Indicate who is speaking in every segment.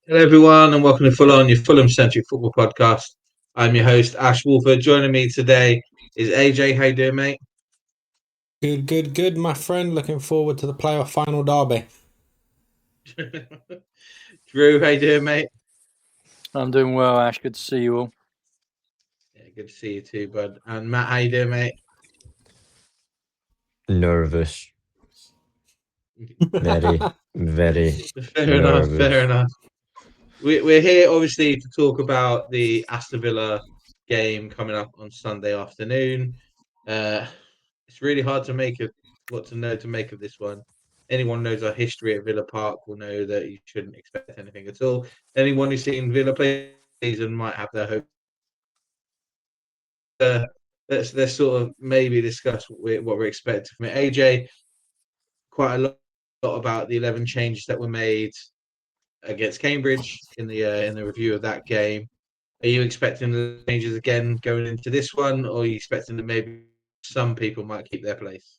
Speaker 1: Hello, everyone, and welcome to Ful-on, your Fulham-centric football podcast. I'm your host, Ash Woolford. Joining me today is AJ. How you doing, mate?
Speaker 2: Good, my friend. Looking forward to the playoff final derby.
Speaker 1: Drew, how you doing, mate?
Speaker 3: I'm doing well, Ash. Good to see you all.
Speaker 1: Yeah, good to see you too, bud. And Matt, how you doing, mate?
Speaker 4: Nervous. Very
Speaker 1: Fair enough,
Speaker 4: nervous.
Speaker 1: fair enough. We're here, obviously, to talk about the Aston Villa game coming up on Sunday afternoon. It's really hard to make what to make of this one. Anyone knows our history at Villa Park will know that you shouldn't expect anything at all. Anyone who's seen Villa play season might have their hope. Let's sort of maybe discuss what we're expecting from it. AJ, quite a lot about the 11 changes that were made against Cambridge in the review of that game. Are you expecting the changes again going into this one, or are you expecting that maybe some people might keep their place?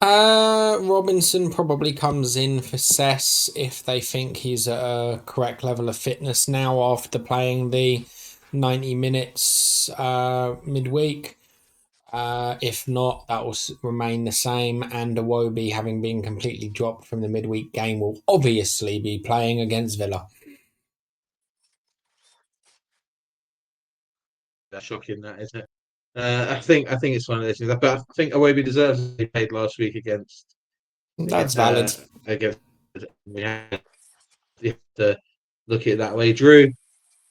Speaker 2: Robinson probably comes in for Cess if they think he's at a correct level of fitness now after playing the 90 minutes midweek. If not, that will remain the same, and Iwobi, having been completely dropped from the midweek game, will obviously be playing against Villa.
Speaker 1: That's shocking, that isn't it? I think it's one of those things. But I think Iwobi deserves to be paid last week against.
Speaker 2: That's valid.
Speaker 1: Against we have to look at it that way. Drew,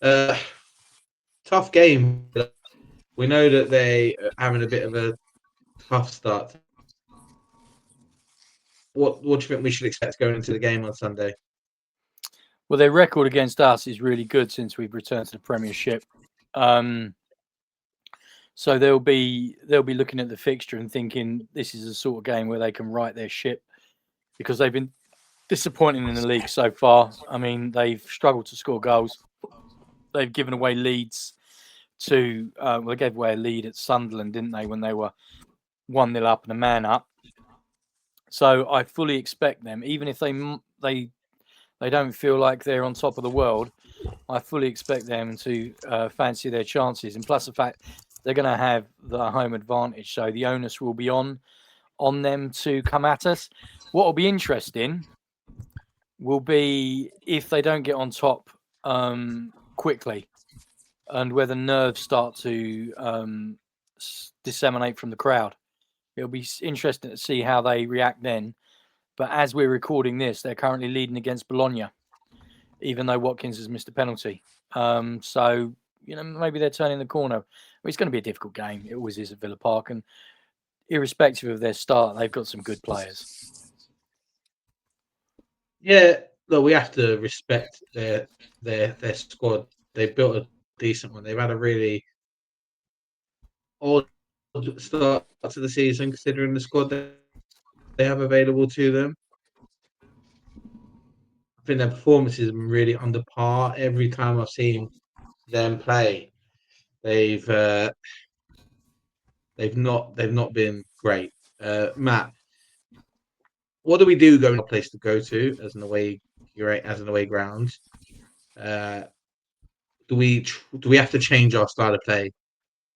Speaker 1: tough game. We know that they are having a bit of a tough start. What do you think we should expect going into the game on Sunday?
Speaker 3: Well, their record against us is really good since we've returned to the Premiership. So they'll be looking at the fixture and thinking this is the sort of game where they can right their ship, because they've been disappointing in the league so far. I mean, they've struggled to score goals. They've given away leads to they gave away a lead at Sunderland, didn't they, when they were 1-0 up and a man up. So I fully expect them, even if they don't feel like they're on top of the world, I fully expect them to fancy their chances. And plus the fact they're going to have the home advantage, so the onus will be on them to come at us. What will be interesting will be if they don't get on top quickly, and whether nerves start to disseminate from the crowd. It'll be interesting to see how they react then. But as we're recording this, they're currently leading against Bologna, even though Watkins has missed a penalty. So, maybe they're turning the corner. It's going to be a difficult game. It always is at Villa Park. And irrespective of their start, they've got some good players.
Speaker 1: Yeah, look, we have to respect their squad. They've built a decent one. They've had a really odd start to the season, considering the squad that they have available to them. I think their performances have been really under par. Every time I've seen them play, they've not been great. Matt, what do we do going to a place to go to as an away ground? Do we have to change our style of play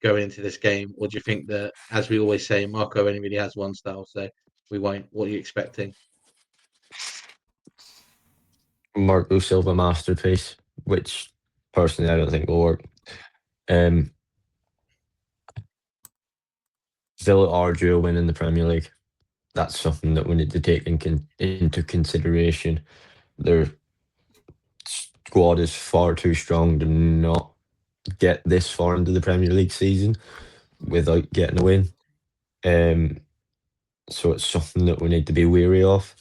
Speaker 1: going into this game, or do you think that, as we always say, Marco only really has one style, so we won't? What are you expecting?
Speaker 4: Marco Silva masterpiece, which personally I don't think will work. Villa are due a win in the Premier League. That's something that we need to take into consideration. Their squad is far too strong to not get this far into the Premier League season without getting a win. So it's something that we need to be wary of.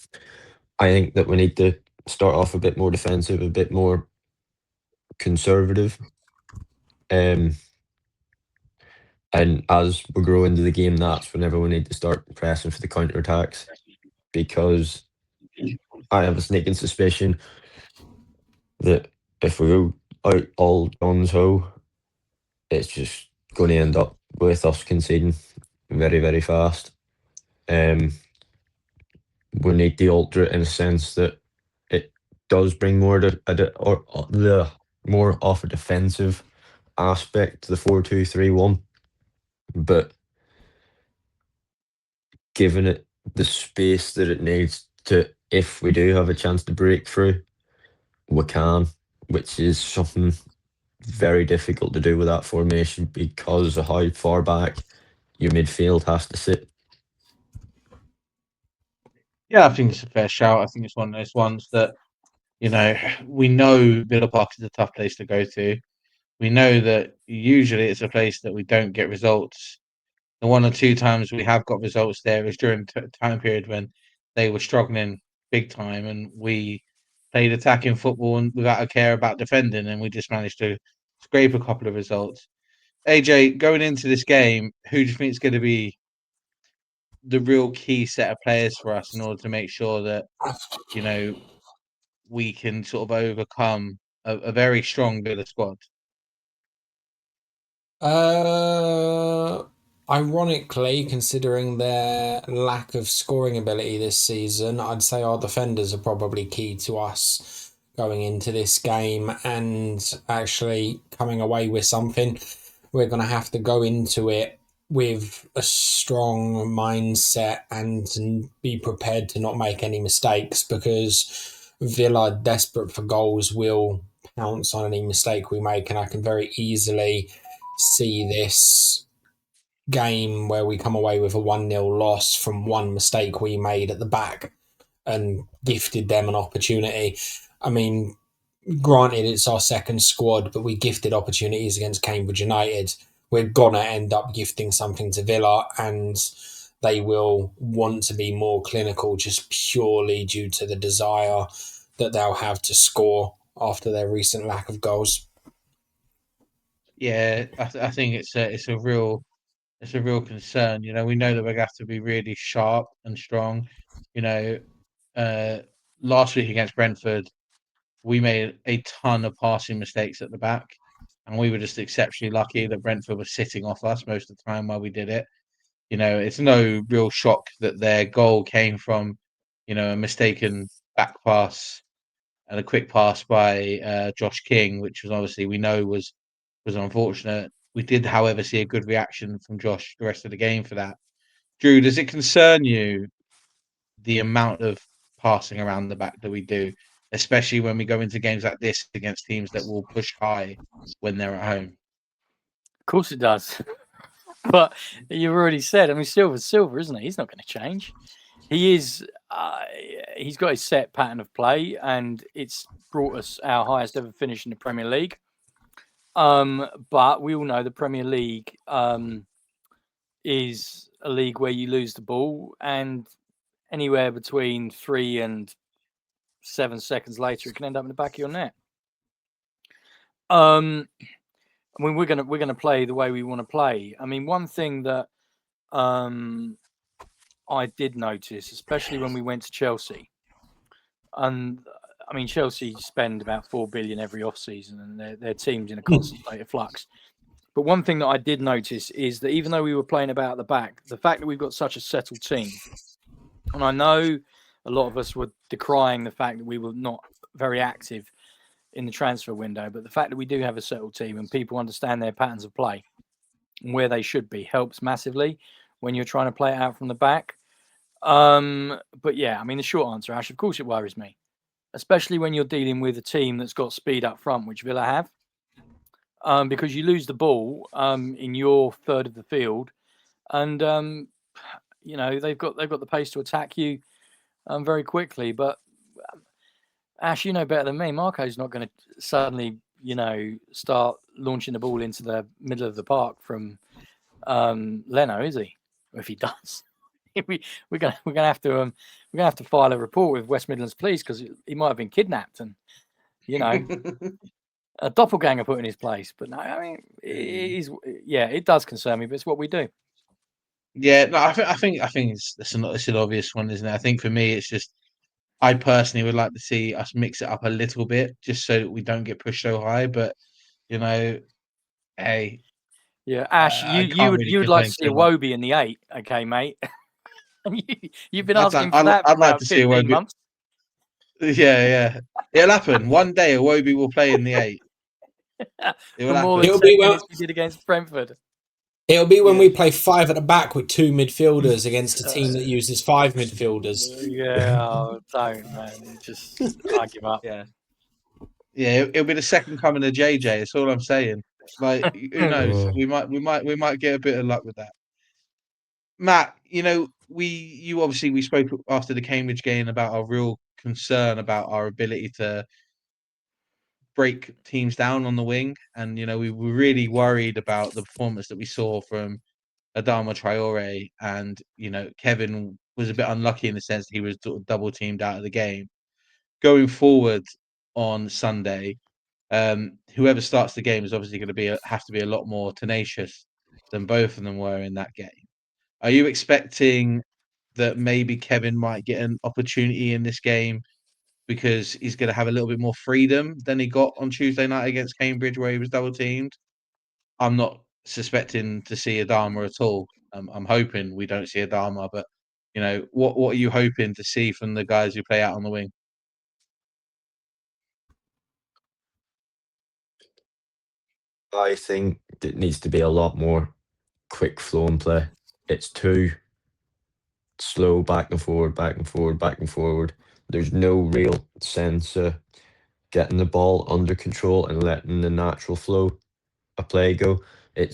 Speaker 4: I think that we need to start off a bit more defensive, a bit more conservative. And as we grow into the game, that's whenever we need to start pressing for the counter attacks, because I have a sneaking suspicion that if we go out all guns ho, it's just going to end up with us conceding very fast. We need to alter it in a sense that it does bring more the more of a defensive aspect to the 4-2-3-1, but given it the space that it needs to, if we do have a chance to break through, we can, which is something very difficult to do with that formation because of how far back your midfield has to sit.
Speaker 1: Yeah, I think it's a fair shout. I think it's one of those ones that, we know Villa Park is a tough place to go to. We know that usually it's a place that we don't get results. The one or two times we have got results there is during time period when they were struggling big time, and we played attacking football and without a care about defending, and we just managed to scrape a couple of results. AJ, going into this game, who do you think is going to be the real key set of players for us in order to make sure that we can sort of overcome a very strong Villa squad?
Speaker 2: Ironically, considering their lack of scoring ability this season, I'd say our defenders are probably key to us going into this game and actually coming away with something. We're going to have to go into it with a strong mindset and be prepared to not make any mistakes, because Villa, desperate for goals, will pounce on any mistake we make, and I can very easily see this game where we come away with a 1-0 loss from one mistake we made at the back and gifted them an opportunity. I mean, granted, it's our second squad, but we gifted opportunities against Cambridge United. We're going to end up gifting something to Villa, and they will want to be more clinical just purely due to the desire that they'll have to score after their recent lack of goals.
Speaker 1: Yeah, I think it's a real concern. We know that we're going to have to be really sharp and strong. Last week against Brentford, we made a ton of passing mistakes at the back, and we were just exceptionally lucky that Brentford was sitting off us most of the time while we did it. It's no real shock that their goal came from, a mistaken back pass and a quick pass by Josh King, which was obviously we know was unfortunate. We did, however, see a good reaction from Josh the rest of the game for that. Drew, does it concern you the amount of passing around the back that we do, especially when we go into games like this against teams that will push high when they're at home?
Speaker 3: Of course it does. But you've already said, I mean, Silver's Silver, isn't he? He's not going to change. He is. He's got his set pattern of play, and it's brought us our highest ever finish in the Premier League. But we all know the Premier League is a league where you lose the ball, and anywhere between 3 and 7 seconds later, it can end up in the back of your net. I mean, we're gonna play the way we want to play. I mean, one thing that I did notice, especially when we went to Chelsea, and I mean, Chelsea spend about 4 billion every off season, and their team's in a constant state of flux. But one thing that I did notice is that even though we were playing about at the back, the fact that we've got such a settled team, and I know a lot of us were decrying the fact that we were not very active in the transfer window, but the fact that we do have a settled team and people understand their patterns of play and where they should be helps massively when you're trying to play it out from the back. But yeah, I mean, the short answer, Ash, of course it worries me, especially when you're dealing with a team that's got speed up front, which Villa have. Because you lose the ball in your third of the field, and they've got the pace to attack you very quickly. But Ash, you know better than me. Marco's not going to suddenly start launching the ball into the middle of the park from Leno, is he? Or if he does, we're gonna have to file a report with West Midlands Police because he might have been kidnapped and a doppelganger put in his place. But no, I mean, it does concern me, but it's what we do.
Speaker 1: Yeah, no, I think it's an obvious one, isn't it? I think for me, it's just I personally would like to see us mix it up a little bit, just so that we don't get pushed so high. But hey,
Speaker 3: yeah, Ash, you'd like to see Iwobi in the 8, okay, mate? You've been asking for that for about 15 months.
Speaker 1: Yeah. It'll happen. One day Iwobi will play in the 8. It will
Speaker 3: For more than
Speaker 1: happen.
Speaker 2: It'll be
Speaker 3: 10
Speaker 2: well-
Speaker 3: minutes we did against Brentford.
Speaker 2: It'll be when
Speaker 1: Yeah.
Speaker 2: we play 5 at the back with 2 midfielders against a team that uses 5 midfielders.
Speaker 3: Yeah, don't, man. I give up.
Speaker 1: Yeah. It'll be the second coming of JJ. That's all I'm saying. Like, who knows?
Speaker 4: Oh.
Speaker 1: We might get a bit of luck with that. Matt, we spoke after the Cambridge game about our real concern about our ability to break teams down on the wing, and we were really worried about the performance that we saw from Adama Traore, and Kevin was a bit unlucky in the sense that he was sort of double teamed out of the game. Going forward on Sunday, whoever starts the game is obviously going to have to be a lot more tenacious than both of them were in that game. Are you expecting that maybe Kevin might get an opportunity in this game because he's going to have a little bit more freedom than he got on Tuesday night against Cambridge, where he was double teamed? I'm not suspecting to see Adama at all. I'm hoping we don't see Adama, but what are you hoping to see from the guys who play out on the wing?
Speaker 4: I think it needs to be a lot more quick flow and play. It's too slow, back and forward, back and forward, back and forward. There's no real sense of getting the ball under control and letting the natural flow of play go. I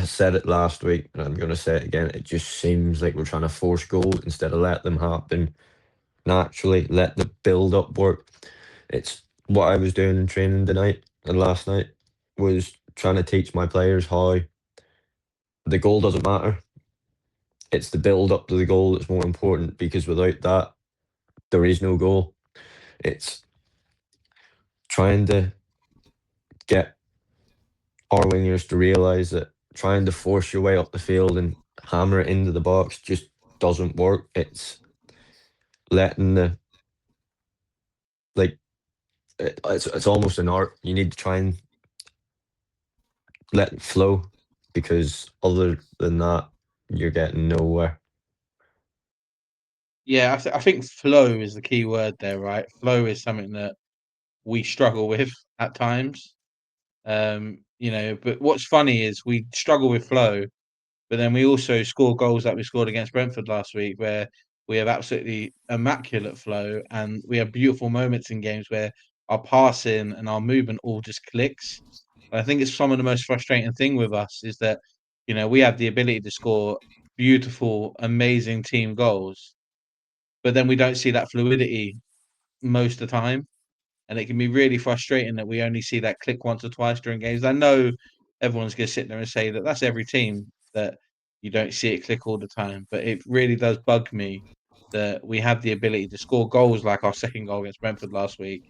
Speaker 4: said it last week, and I'm going to say it again. It just seems like we're trying to force goals instead of let them happen naturally. Let the build up work. It's what I was doing in training tonight and last night was trying to teach my players how the goal doesn't matter. It's the build up to the goal that's more important, because without that, there is no goal. It's trying to get our wingers to realise that trying to force your way up the field and hammer it into the box just doesn't work. It's letting it's almost an art. You need to try and let it flow, because other than that, you're getting nowhere.
Speaker 1: Yeah, I think flow is the key word there, right? Flow is something that we struggle with at times. But what's funny is we struggle with flow, but then we also score goals like we scored against Brentford last week, where we have absolutely immaculate flow, and we have beautiful moments in games where our passing and our movement all just clicks. And I think it's some of the most frustrating thing with us is that, we have the ability to score beautiful, amazing team goals, but then we don't see that fluidity most of the time. And it can be really frustrating that we only see that click once or twice during games. I know everyone's going to sit there and say that that's every team, that you don't see it click all the time, but it really does bug me that we have the ability to score goals like our second goal against Brentford last week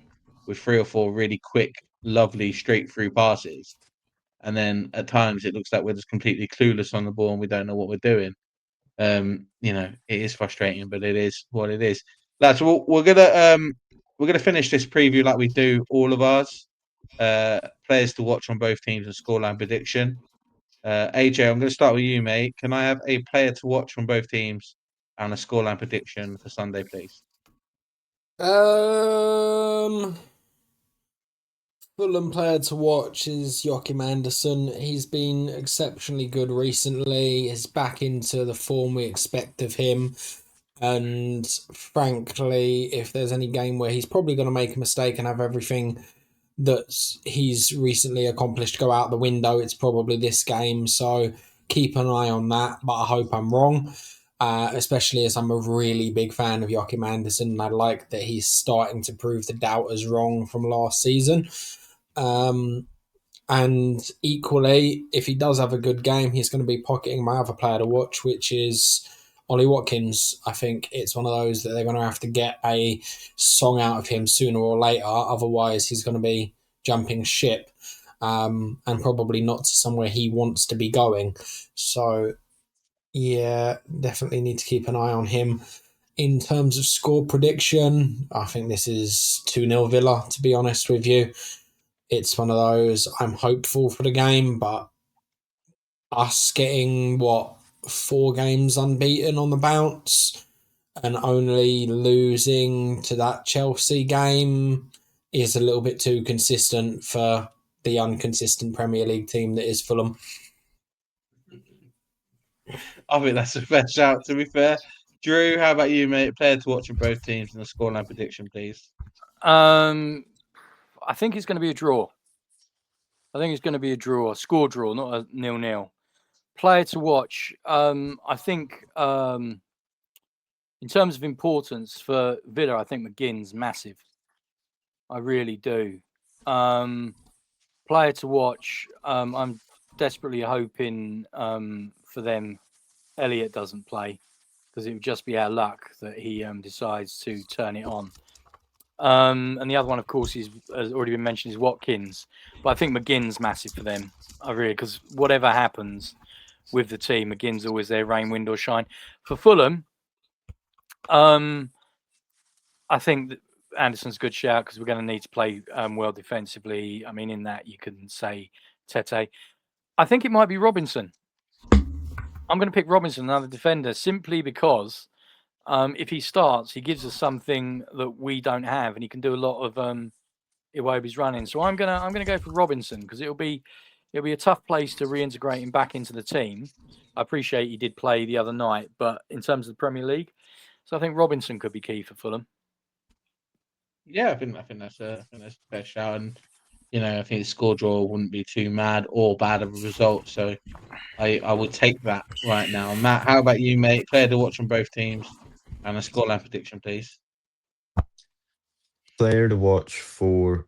Speaker 1: with 3 or 4 really quick, lovely, straight through passes. And then at times it looks like we're just completely clueless on the ball and we don't know what we're doing. It is frustrating, but it is what it is. Lads, we're gonna finish this preview like we do all of ours. Players to watch on both teams and scoreline prediction. AJ, I'm going to start with you, mate. Can I have a player to watch from both teams and a scoreline prediction for Sunday, please?
Speaker 2: Fulham player to watch is Joachim Andersen. He's been exceptionally good recently. He's back into the form we expect of him. And frankly, if there's any game where he's probably going to make a mistake and have everything that he's recently accomplished go out the window, it's probably this game. So keep an eye on that, but I hope I'm wrong. Especially as I'm a really big fan of Joachim Andersen, and I like that he's starting to prove the doubters wrong from last season. And equally, if he does have a good game, he's going to be pocketing my other player to watch, which is Ollie Watkins. I think it's one of those that they're going to have to get a song out of him sooner or later. Otherwise, he's going to be jumping ship and probably not to somewhere he wants to be going. So, yeah, definitely need to keep an eye on him. In terms of score prediction, I think this is 2-0 Villa, to be honest with you. It's one of those, I'm hopeful for the game, but us getting, 4 games unbeaten on the bounce, and only losing to that Chelsea game is a little bit too consistent for the inconsistent Premier League team that is Fulham.
Speaker 1: I think that's a fair shout, to be fair. Drew, how about you, mate? Player to watch in both teams and a scoreline prediction, please.
Speaker 3: I think it's going to be a draw. I think it's going to be a draw, a score draw, not a 0-0. Player to watch. I think in terms of importance for Villa, I think McGinn's massive. I really do. Player to watch. I'm desperately hoping for them Elliott doesn't play, because it would just be our luck that he decides to turn it on. And the other one, of course, has already been mentioned, is Watkins. But I think McGinn's massive for them. I really, because whatever happens with the team, McGinn's always their rain, wind, or shine. For Fulham, I think that Anderson's a good shout, because we're going to need to play well defensively. I mean, in that you can say Tete. I think it might be Robinson. I'm going to pick Robinson, another defender, simply because if he starts, he gives us something that we don't have, and he can do a lot of Iwobi's running. So I'm gonna go for Robinson, because it'll be a tough place to reintegrate him back into the team. I appreciate he did play the other night, but in terms of the Premier League, so I think Robinson could be key for Fulham.
Speaker 1: Yeah, I think that's a fair shout, and I think the score draw wouldn't be too mad or bad of a result. So I would take that right now. Matt, how about you, mate? Player to watch on both teams and a scoreline prediction, please.
Speaker 4: Player to watch for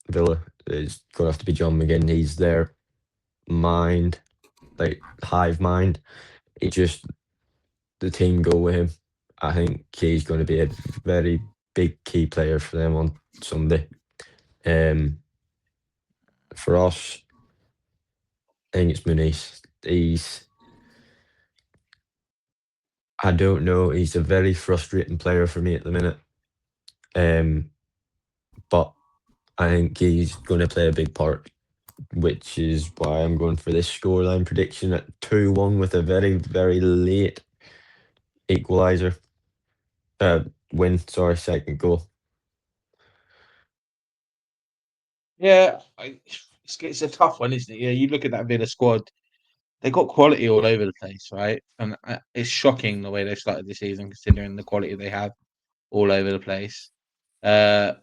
Speaker 4: Villa is going to have to be John McGinn. He's their mind, like hive mind. He just, the team go with him. I think he's going to be a very big key player for them on Sunday. For us, I think it's Muniz. I don't know. He's a very frustrating player for me at the minute. But I think he's going to play a big part, which is why I'm going for this scoreline prediction at 2-1 with a very, very late equaliser. Second goal.
Speaker 1: Yeah, it's a tough one, isn't it? Yeah, you look at that Villa squad; they got quality all over the place, right? And it's shocking the way they've started the season, considering the quality they have all over the place. John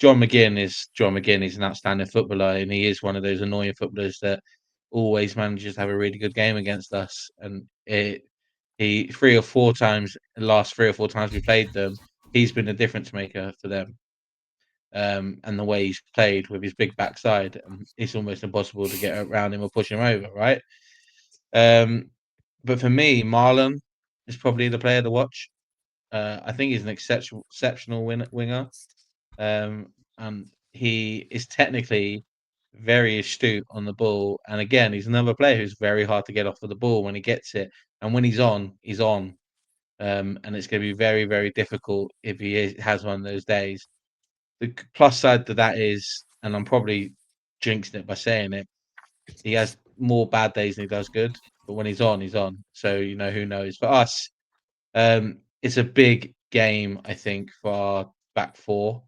Speaker 1: McGinn is John McGinn. He's an outstanding footballer, and he is one of those annoying footballers that always manages to have a really good game against us. And he 3 or 4 times, the last 3 or 4 times we played them, he's been a difference maker for them. And the way he's played with his big backside, it's almost impossible to get around him or push him over, right? But for me, Marlon is probably the player to watch. I think he's an exceptional winger, and he is technically very astute on the ball. And again, he's another player who's very hard to get off of the ball when he gets it, and when he's on, he's on. And it's going to be very, very difficult if he has one of those days. The plus side to that is, and I'm probably jinxing it by saying it, he has more bad days than he does good. But when he's on, he's on. So who knows? For us, it's a big game, I think, for our back four.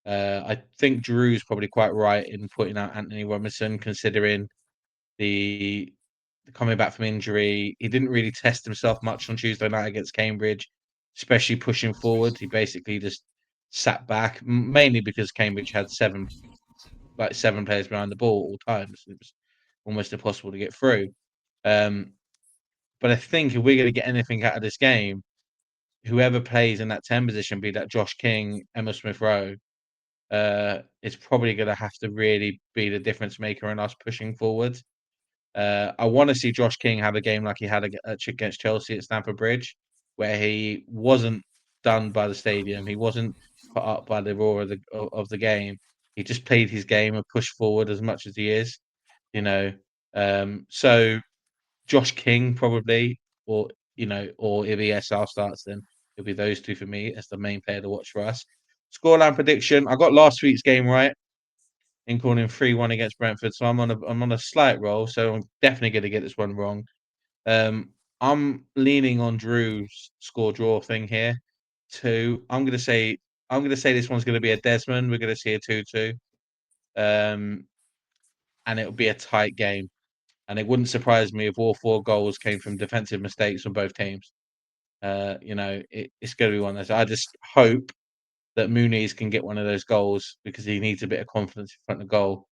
Speaker 1: I think Drew's probably quite right in putting out Anthony Robinson, considering the coming back from injury. He didn't really test himself much on Tuesday night against Cambridge, especially pushing forward. He basically just sat back, mainly because Cambridge had 7 players behind the ball at all times. It was almost impossible to get through. But I think if we're going to get anything out of this game, whoever plays in that 10 position, be that Josh King, Emma Smith-Rowe, is probably going to have to really be the difference maker in us pushing forward. I want to see Josh King have a game like he had against Chelsea at Stamford Bridge, where he wasn't done by the stadium. He wasn't put up by the roar of the game. He just played his game and pushed forward as much as he is. So Josh King probably, or if ESR starts, then it'll be those two for me as the main player to watch for us. Scoreline prediction: I got last week's game right in calling 3-1 against Brentford, so I'm on a slight roll. So I'm definitely going to get this one wrong. I'm leaning on Drew's score draw thing here. 2. I'm gonna say this one's gonna be a Desmond. We're gonna see a 2-2. And it'll be a tight game. And it wouldn't surprise me if all 4 goals came from defensive mistakes from both teams. It's gonna be one of those. I just hope that Muniz can get one of those goals because he needs a bit of confidence in front of goal.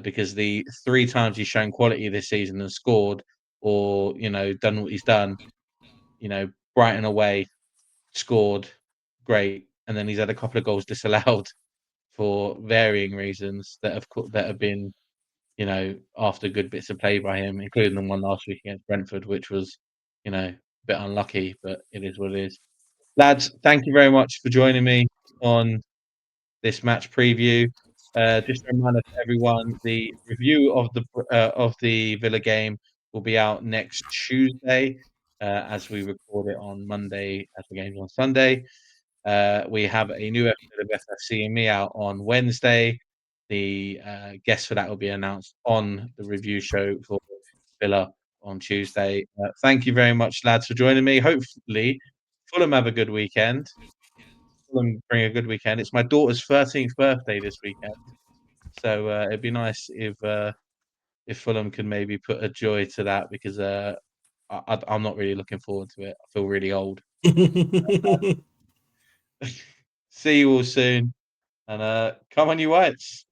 Speaker 1: Because the 3 times he's shown quality this season and scored, or done what he's done, Brighton away, scored, great, and then he's had a couple of goals disallowed for varying reasons that have been, after good bits of play by him, including the one last week against Brentford, which was, a bit unlucky, but it is what it is. Lads, thank you very much for joining me on this match preview. Just a reminder to everyone: the review of the Villa game will be out next Tuesday, as we record it on Monday, as the game's on Sunday. We have a new episode of FFC and Me out on Wednesday. The guest for that will be announced on the review show for Villa on Tuesday. Thank you very much, lads, for joining me. Hopefully, Fulham have a good weekend. Fulham bring a good weekend. It's my daughter's 13th birthday this weekend, so it'd be nice if Fulham can maybe put a joy to that because I'm not really looking forward to it. I feel really old. See you all soon, and come on, you Whites.